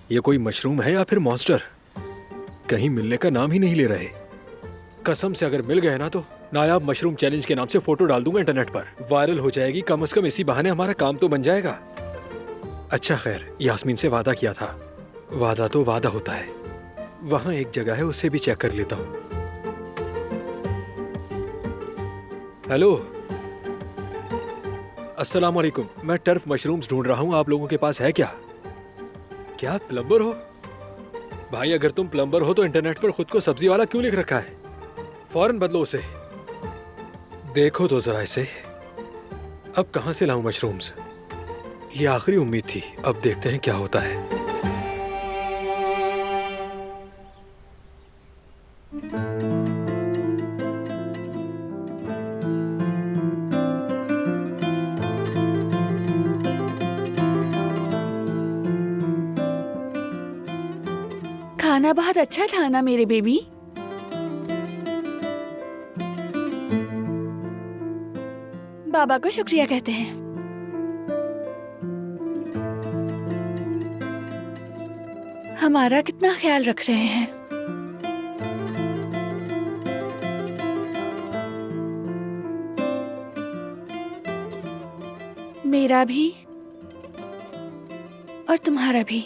ये कोई मशरूम है या फिर मॉन्स्टर? कहीं मिलने का नाम ही नहीं ले रहे। कसम से अगर मिल गए ना तो नायाब मशरूम चैलेंज के नाम से फोटो डाल दूंगा इंटरनेट पर, वायरल हो जाएगी। कम से कम इसी बहाने हमारा काम तो बन जाएगा। अच्छा खैर, यास्मीन से वादा किया था, वादा तो वादा होता है। वहां एक जगह है, उसे भी चेक कर लेता हूँ। हेलो, अस्सलाम वालेकुम। मैं टर्फ मशरूम्स ढूंढ रहा हूँ, आप लोगों के पास है क्या? क्या प्लम्बर हो? भाई अगर तुम प्लम्बर हो तो इंटरनेट पर खुद को सब्जी वाला क्यों लिख रखा है? फौरन बदलो उसे। देखो तो जरा इसे। अब कहां से लाऊं मशरूम्स? ये आखिरी उम्मीद थी, अब देखते हैं क्या होता है। खाना बहुत अच्छा था ना मेरे बेबी? बाबा को शुक्रिया कहते हैं। हमारा कितना ख्याल रख रहे हैं। मेरा भी और तुम्हारा भी।